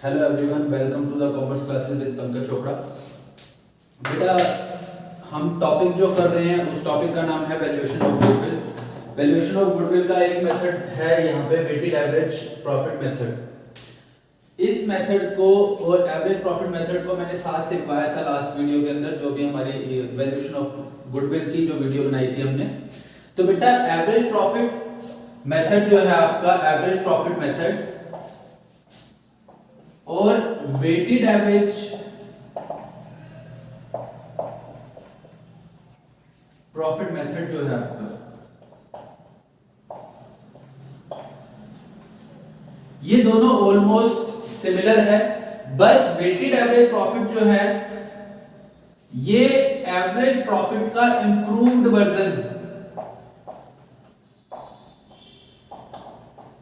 Hello everyone, welcome to the commerce classes with Pankaj Chopra. बेटा, हम topic जो कर रहे हैं उस टॉपिक का नाम है valuation of goodwill. Valuation of goodwill का एक मेथड है यहाँ पे वेटेड एवरेज प्रॉफिट मेथड। इस मेथड को और एवरेज प्रॉफिट मेथड को मैंने साथ लिखवाया था लास्ट वीडियो के अंदर, जो भी हमारी वैल्यूएशन ऑफ गुडविल की जो वीडियो बनाई थी हमने। तो बेटा, एवरेज प्रॉफिट मेथड जो है आपका एवरेज प्रॉफिट मेथड और वेटेड एवरेज प्रॉफिट मेथड जो है आपका, ये दोनों ऑलमोस्ट सिमिलर है। बस वेटेड एवरेज प्रॉफिट जो है ये एवरेज प्रॉफिट का इंप्रूव्ड वर्जन है।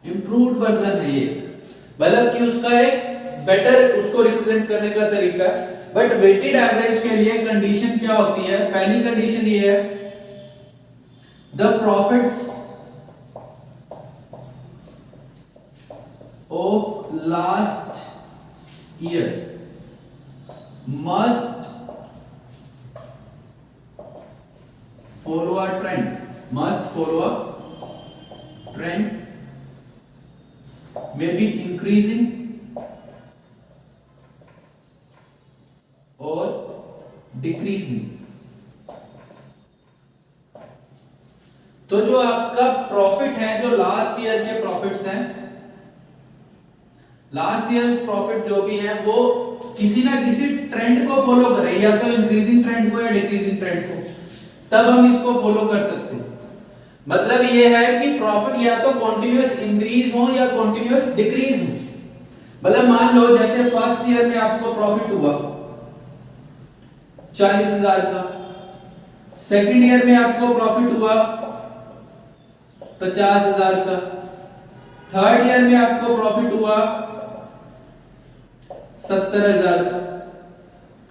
इंप्रूव्ड वर्जन है ये, मतलब कि उसका एक बेटर उसको रिप्रेजेंट करने का तरीका है। बट वेटेड एवरेज के लिए कंडीशन क्या होती है? पहली कंडीशन ये है, the profits of last year must follow a trend, must follow a trend, may be increasing और डिक्रीजिंग। तो जो आपका प्रॉफिट है, जो लास्ट ईयर के प्रॉफिट्स हैं, लास्ट ईयर प्रॉफिट जो भी है वो किसी ना किसी ट्रेंड को फॉलो करे, या तो इंक्रीजिंग ट्रेंड को या डिक्रीजिंग ट्रेंड को, तब हम इसको फॉलो कर सकते हैं। मतलब ये है कि प्रॉफिट या तो कॉन्टिन्यूअस इंक्रीज हो या कॉन्टिन्यूअस डिक्रीज हो। मतलब मान लो जैसे फर्स्ट ईयर में आपको प्रॉफिट हुआ 40,000 का, सेकंड ईयर में आपको प्रॉफिट हुआ 50,000 का, थर्ड ईयर में आपको प्रॉफिट हुआ 70,000 का,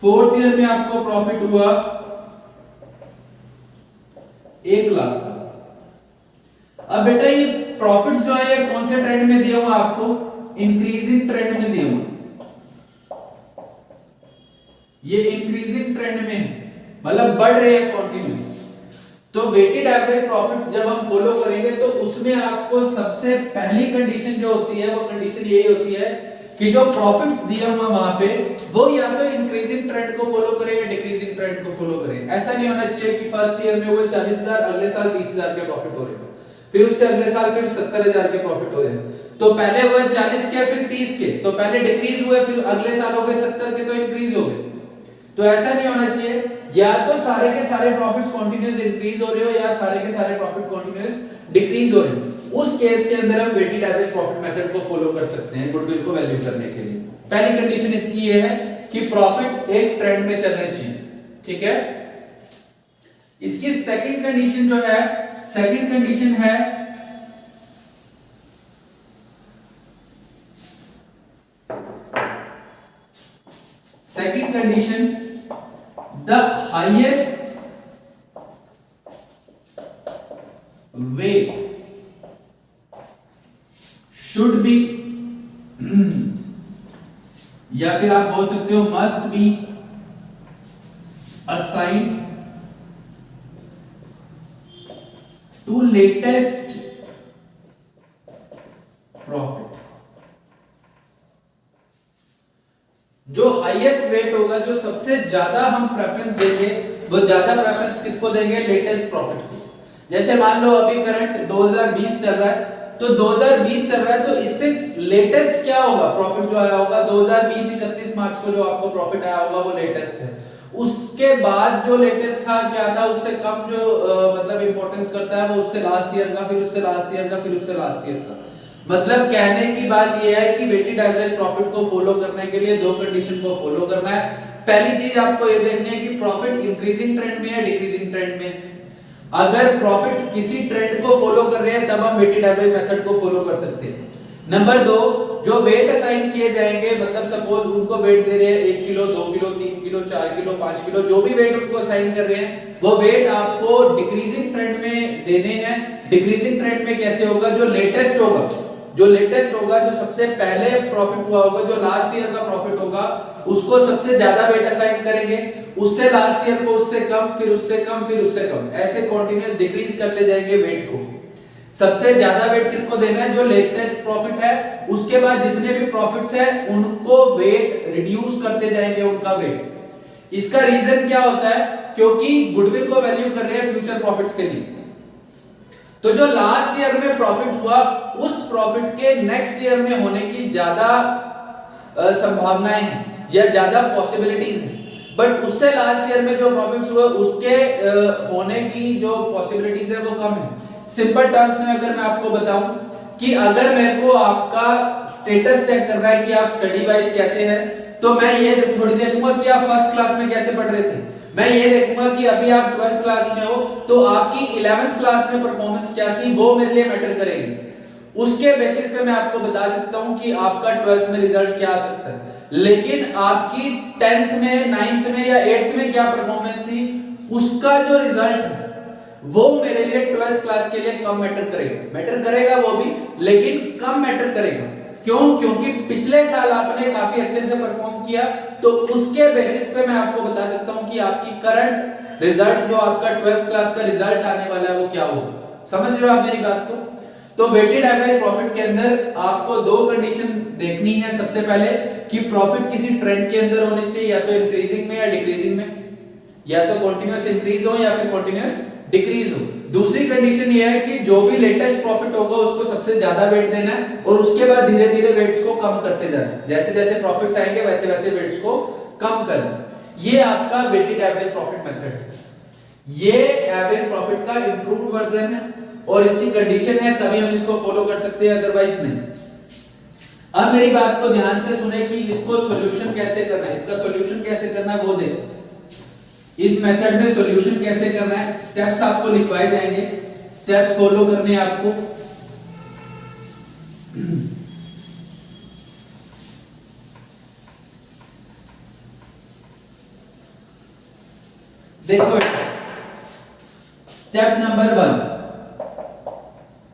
फोर्थ ईयर में आपको प्रॉफिट हुआ 1,00,000 का। अब बेटा, ये प्रॉफिट जो है ये कौन से ट्रेंड में दिया हुआ आपको? इंक्रीजिंग ट्रेंड में दिया हुआ, ये इंक्रीजिंग ट्रेंड में है, मतलब बढ़ रहे हैं कॉन्टिन्यूस। तो वेटेड एवरेज प्रॉफिट जब हम फॉलो करेंगे तो उसमें आपको सबसे पहली कंडीशन जो होती है वो कंडीशन यही होती है कि जो प्रॉफिट्स दिया हुआ वहां पे वो या तो इंक्रीजिंग ट्रेंड को फॉलो करे या डिक्रीजिंग ट्रेंड को फॉलो करे। ऐसा नहीं होना चाहिए कि फर्स्ट ईयर में वो 40,000, अगले साल 30,000 के प्रॉफिट हो रहे हैं, फिर उससे अगले साल फिर 70,000 के प्रॉफिट हो रहे हैं। तो पहले हुए 40 के, फिर 30 के, तो पहले डिक्रीज हुए, फिर अगले साल हो गए 70 के, तो इंक्रीज हो गए। तो ऐसा नहीं होना चाहिए, या तो सारे के सारे प्रॉफिट्स कंटीन्यूअस इंक्रीज हो रहे हो या सारे के सारे प्रॉफिट कंटीन्यूअस डिक्रीज हो रहे हो। उस केस के अंदर हम वेटेड एवरेज प्रॉफिट मेथड को फॉलो कर सकते हैं गुडविल को वैल्यू करने के लिए। पहली कंडीशन इसकी ये है कि प्रॉफिट एक ट्रेंड में चलने चाहिए, ठीक है। इसकी सेकंड कंडीशन जो है, सेकंड कंडीशन है the highest weight should be या फिर आप बोल सकते हो must be assigned to latest profit। जो हाईएस्ट वेट होगा, जो सबसे ज्यादा हम प्रेफरेंस देंगे, वो ज्यादा प्रेफरेंस किसको देंगे? लेटेस्ट प्रॉफिट को। जैसे मान लो अभी करंट 2020 चल रहा है, तो 2020 चल रहा है, तो इससे लेटेस्ट क्या होगा? प्रॉफिट जो आया होगा 2020 31 मार्च को जो आपको प्रॉफिट आया होगा वो लेटेस्ट है। उसके बाद जो लेटेस्ट था क्या था? उससे कम जो मतलब इंपॉर्टेंस करता है वो उससे लास्ट ईयर का, फिर उससे लास्ट ईयर का, फिर उससे लास्ट ईयर का। मतलब कहने की बात यह है कि वेटेड एवरेज प्रॉफिट को फॉलो करने के लिए दो कंडीशन को फॉलो करना है। पहली चीज आपको ये देखनी है कि प्रॉफिट इंक्रीजिंग ट्रेंड में है, डिक्रीजिंग ट्रेंड में। अगर प्रॉफिट किसी ट्रेंड को फॉलो कर रहे हैं तब हम वेटेड एवरेज मेथड को फॉलो कर सकते हैं। नंबर 2, जो वेट असाइन किए जाएंगे, मतलब सपोज उनको वेट दे रहे हैं 1 kilo, 2 kilo, 3 kilo, 4 kilo, 5 kilo, जो भी वेट उनको असाइन कर रहे हैं वो वेट आपको डिक्रीजिंग ट्रेंड में देने हैं। डिक्रीजिंग ट्रेंड में कैसे होगा? जो लेटेस्ट होगा जो लेटेस्ट होगा, जो सबसे पहले प्रॉफिट हुआ होगा, जो लास्ट ईयर का प्रॉफिट होगा, उसको सबसे ज्यादा वेट असाइन करेंगे, उससे लास्ट ईयर को उससे कम, फिर उससे कम, फिर उससे कम, ऐसे कंटीन्यूअस डिक्रीज करते जाएंगे वेट को। सबसे ज्यादा वेट किसको देना है? जो लेटेस्ट प्रॉफिट है। उसके बाद जितने भी प्रॉफिट्स है उनको वेट रिड्यूस करते जाएंगे, उनका वेट। इसका रीजन क्या होता है? क्योंकि गुडविल को वैल्यू कर रहे हैं फ्यूचर प्रॉफिट्स के लिए। तो जो लास्ट ईयर में प्रॉफिट हुआ, उस प्रॉफिट के नेक्स्ट ईयर में होने की ज्यादा संभावनाएं हैं या ज्यादा पॉसिबिलिटीज हैं, बट उससे लास्ट ईयर में जो प्रॉफिट्स हुए उसके होने की जो पॉसिबिलिटीज है वो कम है। सिंपल टर्म्स में अगर मैं आपको बताऊं कि अगर मेरे को आपका स्टेटस चेक करना है कि आप स्टडी वाइज कैसे हैं, तो मैं ये थोड़ी देखूंगा कि आप फर्स्ट क्लास में कैसे पढ़ रहे थे। मैं ये देखूंगा कि अभी आप 12th क्लास में हो तो आपकी 11th क्लास में परफॉर्मेंस क्या थी, वो मेरे लिए मैटर करेगी। उसके बेसिस पे मैं आपको बता सकता हूं कि आपका 12th में रिजल्ट क्या आ सकता है। लेकिन आपकी 10th में, 9th में या 8th में क्या परफॉर्मेंस थी, उसका जो रिजल्ट है वो मेरे लिए 12th क्लास के लिए कम मैटर करेगा। मैटर करेगा वो भी, लेकिन कम मैटर करेगा। क्यों? क्योंकि पिछले साल आपने काफी अच्छे से परफॉर्म किया, तो उसके बेसिस पे मैं आपको बता सकता हूं कि आपकी करंट रिजल्ट, जो आपका 12th क्लास का रिजल्ट आने वाला है, वो क्या होगा। समझ रहे हो आप मेरी बात को? तो वेटेड एवरेज प्रॉफिट के अंदर आपको दो कंडीशन देखनी है। सबसे पहले कि प्रॉफिट किसी ट्रेंड के अंदर होनी चाहिए, या तो इंक्रीजिंग में या डिक्रीजिंग में, या तो कंटीन्यूअस इंक्रीज हो या फिर कंटीन्यूअस डिक्रीज हो। दूसरी कंडीशन ये है कि जो भी लेटेस्ट प्रॉफिट होगा उसको सबसे ज्यादा वेट देना है, और उसके बाद धीरे धीरे वेट्स को कम करते जाना है। जैसे जैसे प्रॉफिट्स आएंगे वैसे वैसे वेट्स को कम करना। ये आपका वेटेड एवरेज प्रॉफिट मेथड है। ये एवरेज प्रॉफिट का इंप्रूव्ड वर्जन है, और इसकी कंडीशन है तभी हम इसको फॉलो कर सकते हैं, अदरवाइज नहीं। अब मेरी बात को ध्यान से सुने कि इसको सॉल्यूशन कैसे करना है, इसका सॉल्यूशन कैसे करना है वो देखते हैं। इस मेथड में सॉल्यूशन कैसे करना है, स्टेप्स आपको लिखवाए जाएंगे, स्टेप्स फॉलो करने हैं आपको। देखो स्टेप नंबर 1,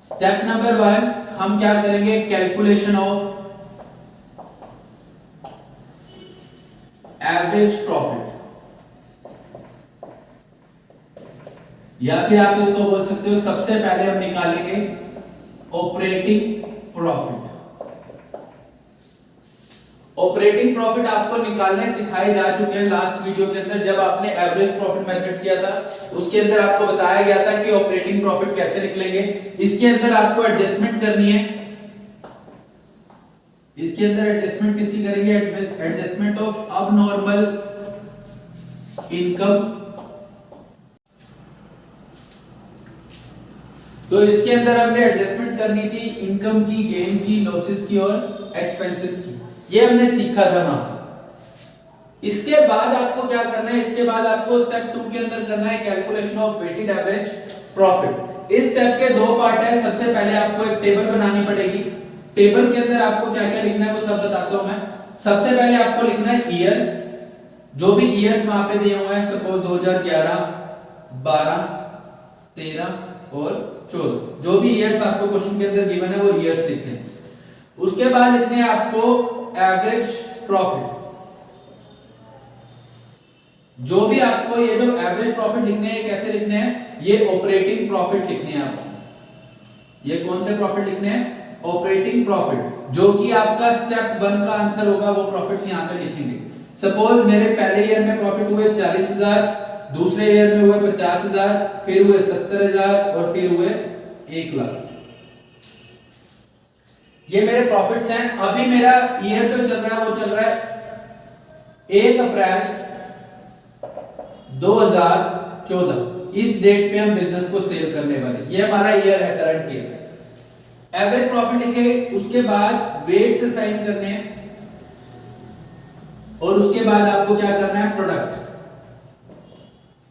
स्टेप नंबर 1 हम क्या करेंगे? कैलकुलेशन ऑफ एवरेज प्रॉफिट, या फिर आप इसको बोल सकते हो सबसे पहले हम निकालेंगे ऑपरेटिंग प्रॉफिट। ऑपरेटिंग प्रॉफिट आपको निकालने सिखाए जा चुके हैं लास्ट वीडियो के अंदर। जब आपने एवरेज प्रॉफिट मेथड किया था उसके अंदर आपको बताया गया था कि ऑपरेटिंग प्रॉफिट कैसे निकलेंगे। इसके अंदर आपको एडजस्टमेंट करनी है। इसके अंदर एडजस्टमेंट किसकी करेंगे? Adjustment of abnormal income. तो इसके अंदर हमने एडजस्टमेंट करनी थी इनकम की, गेन की, लॉसेस की और एक्सपेंसेस की। ये हमने सीखा था वहां। इसके बाद आपको क्या करना है? इसके बाद आपको स्टेप 2 के अंदर करना है calculation of weighted average profit. इस स्टेप के दो पार्ट है। सबसे पहले आपको एक टेबल बनानी पड़ेगी। टेबल के अंदर आपको क्या क्या लिखना है वो सब बताता हूं मैं। सबसे पहले आपको लिखना है ईयर, जो भी ईयर्स वहां पे दिए हुए हैं, सपोज 2011, 12, 13 और 14, जो भी ईयर्स आपको क्वेश्चन के अंदर गिवन है वो ईयर्स लिखने हैं। उसके बाद लिखने हैं आपको एवरेज प्रॉफिट। जो भी आपको ये जो एवरेज प्रॉफिट लिखने हैं, कैसे लिखने हैं? ये ऑपरेटिंग प्रॉफिट लिखने हैं आपको। ये कौन से प्रॉफिट लिखने हैं? Operating profit. जो कि आपका स्टेप 1 का आंसर होगा वो प्रॉफिट्स यहां पे लिखेंगे। सपोज मेरे पहले ईयर में प्रॉफिट हुए 40,000, दूसरे ईयर में हुए 50,000, फिर हुए 70,000 और फिर हुए 1,00,000। ये मेरे प्रॉफिट्स हैं। अभी मेरा ईयर जो चल रहा है वो चल रहा है 1 अप्रैल 2014। इस डेट पे हम बिजनेस को सेल करने वाले। ये हमारा ईयर है, करंट ईयर। एवरेज प्रॉफिट लिखे, उसके बाद वेट्स असाइन करने हैं, और उसके बाद आपको क्या करना है? प्रोडक्ट।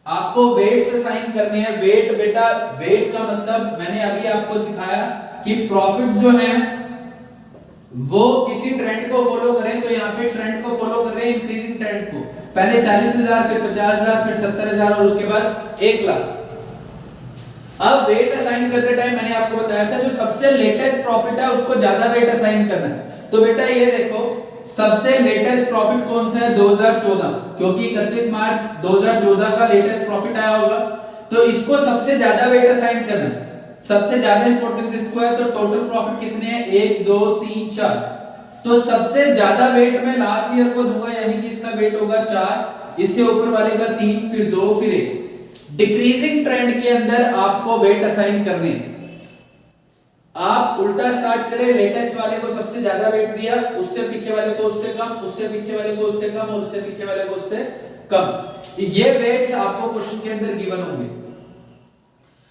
आपको वेट्स असाइन करने हैं। वेट बेटा, वेट का मतलब मैंने अभी आपको सिखाया कि प्रॉफिट्स जो हैं वो किसी ट्रेंड को फॉलो करें। तो यहाँ पे ट्रेंड को फॉलो कर रहे हैं, इंक्रीजिंग ट्रेंड को। पहले 40,000, फिर 50,000, फिर 70,000 और उसके बाद 1,00,000। अब वेट असाइन करते टाइम मैंने आपको बताया था जो सबसे लेटेस्ट प्रॉफिट है उसको ज्यादा वेट असाइन करना है। तो बेटा ये देखो सबसे लेटेस्ट प्रॉफिट कौन सा है 2014, क्योंकि 31 मार्च 2014 का लेटेस्ट प्रॉफिट आया होगा, तो इसको सबसे ज्यादा वेट असाइन करना है, सबसे ज्यादा इंपॉर्टेंस इसको है। तो टोटल प्रॉफिट कितने हैं 1 2 3 4, तो सबसे ज्यादा वेट मैं लास्ट ईयर को दूंगा, यानी कि इसका वेट होगा 4, इससे ऊपर वाले का 3, फिर 2, फिर 1। डिक्रीजिंग ट्रेंड के अंदर आपको वेट असाइन करने, आप उल्टा स्टार्ट करें, लेटेस्ट वाले को सबसे ज्यादा वेट दिया, उससे पीछे वाले को उससे कम, उससे पीछे वाले को उससे कम, और उससे पीछे वाले को उससे कम। ये वेट्स आपको क्वेश्चन के अंदर गिवन होंगे।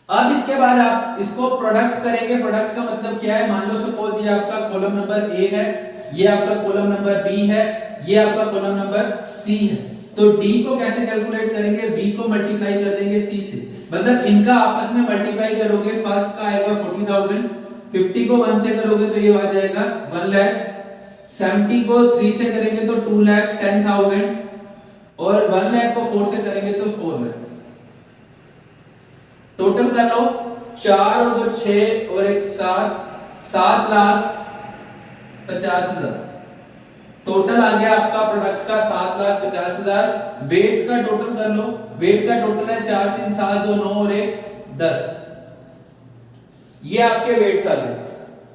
अब इसके बाद आप इसको प्रोडक्ट करेंगे। प्रोडक्ट का मतलब क्या है, मान लो सपोज ये आपका कॉलम नंबर ए है, ये आपका कॉलम नंबर बी है, ये आपका कॉलम नंबर सी है। तो डी को कैसे कैलकुलेट करेंगे, बी को मल्टीप्लाई कर देंगे सी से, मतलब इनका आपस में मल्टीप्लाई करोगे, फर्स्ट का आएगा 40,000, 50 को 1 से करोगे तो ये आ जाएगा 1 लाख, 70 को 3 से करेंगे तो 2,10,000, और 1 लाख को 4 से करेंगे तो 4 लाख। टोटल कर लो 4 और 2 6 और 1 7, 7,50,000 टोटल आ गया आपका प्रोडक्ट का 7,50,000। वेट्स का टोटल कर लो, वेट का टोटल है 4 3 7 2 9 और 1 10, ये आपके वेट्स आ गए।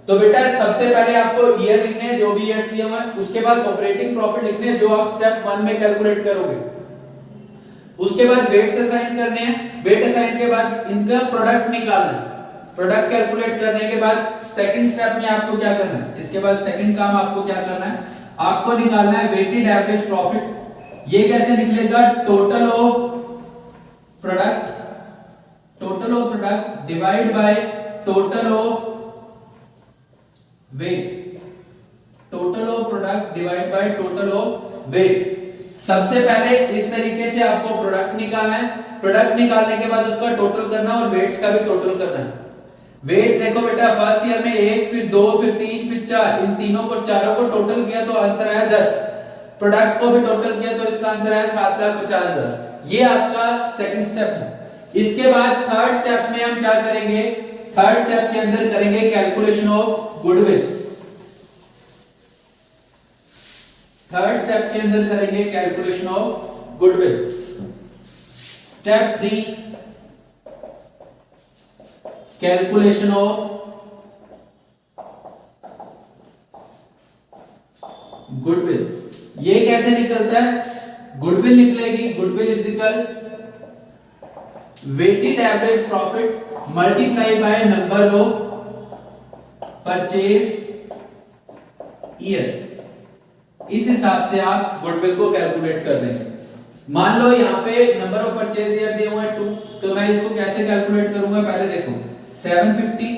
तो बेटा सबसे पहले आपको ईयर लिखने हैं जो भी ईयर्स दिए हुए हैं, उसके बाद ऑपरेटिंग प्रॉफिट लिखने हैं जो आप स्टेप 1 में कैलकुलेट करोगे, उसके बाद वेट्स असाइन करने हैं, वेट असाइन के बाद इनका प्रोडक्ट निकालना है, प्रोडक्ट कैलकुलेट करने के बाद सेकंड स्टेप में आपको क्या करना है, इसके बाद सेकंड काम आपको क्या करना है, आपको निकालना है वेटेड एवरेज प्रॉफिट। ये कैसे निकलेगा, total of product divide by total of weight, total of product divide by total of weight. सबसे पहले इस तरीके से आपको प्रोडक्ट निकालना है, प्रोडक्ट निकालने के बाद उसका टोटल करना और वेट्स का भी टोटल करना है। वेट देखो बेटा फर्स्ट ईयर में 1 फिर 2 फिर 3 फिर 4, इन तीनों को चारों को टोटल किया तो आंसर आया 10, प्रोडक्ट को भी टोटल किया तो इसका आंसर आया 7,50,000। ये आपका सेकंड स्टेप है। इसके बाद थर्ड स्टेप में हम क्या करेंगे, थर्ड स्टेप के अंदर करेंगे calculation of goodwill. Third step के अंदर करेंगे calculation of goodwill. Step 3 calculation of goodwill. ये कैसे निकलता है, गुडविल निकलेगी, goodwill is equal weighted average profit multiply by number of purchase year. इस हिसाब से आप गुडविल को कैलकुलेट कर लेंगे। मान लो यहाँ पे नंबर ऑफ परचेज ईयर दिए हुए हैं 2, तो मैं इसको कैसे कैलकुलेट करूंगा, पहले देखो 750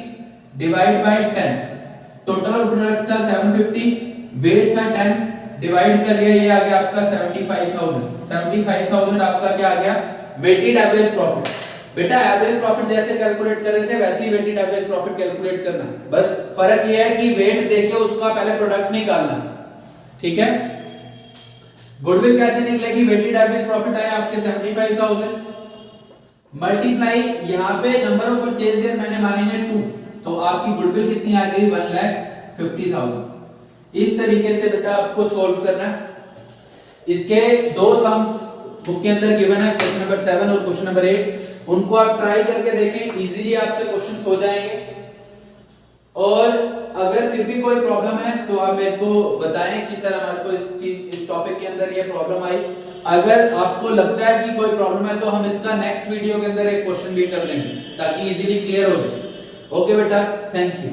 डिवाइड बाय 10, टोटल प्रोडक्ट था 750, वेट था 10, डिवाइड कर लिया, ये आ गया आपका 75,000। 75,000 आपका क्या आ गया, वेटेड एवरेज प्रॉफिट। बेटा एवरेज प्रॉफिट जैसे कैलकुलेट कर रहे थे वैसे he waited average profit calculate करना, बस फर्क ये है कि वेट देके उसका पहले प्रोडक्ट निकालना, ठीक है। गुडविल कैसे निकलेगी, वेटेड एवरेज प्रॉफिट आया आपके 75,000 मल्टीप्लाई यहाँ पे नंबर ऑफ परचेज ईयर मैंने माने हैं 2, तो आपकी गुडविल कितनी आ गई 1,50,000। इस तरीके से बेटा आपको सॉल्व करना है। इसके दो सम्स बुक के अंदर गिवन है, क्वेश्चन नंबर 7 और क्वेश्चन नंबर 8, उनको आप ट्राई करके देखें, इजीली आपसे क्वेश्चंस हो जाएंगे। और अगर फिर भी कोई प्रॉब्लम है तो आप मेरे को बताएं कि सर हमारे को इस टॉपिक के अंदर ये प्रॉब्लम आई। अगर आपको लगता है कि कोई प्रॉब्लम है तो हम इसका नेक्स्ट वीडियो के अंदर एक क्वेश्चन भी कर लेंगे ताकि इजीली क्लियर हो जाए। ओके बेटा, थैंक यू।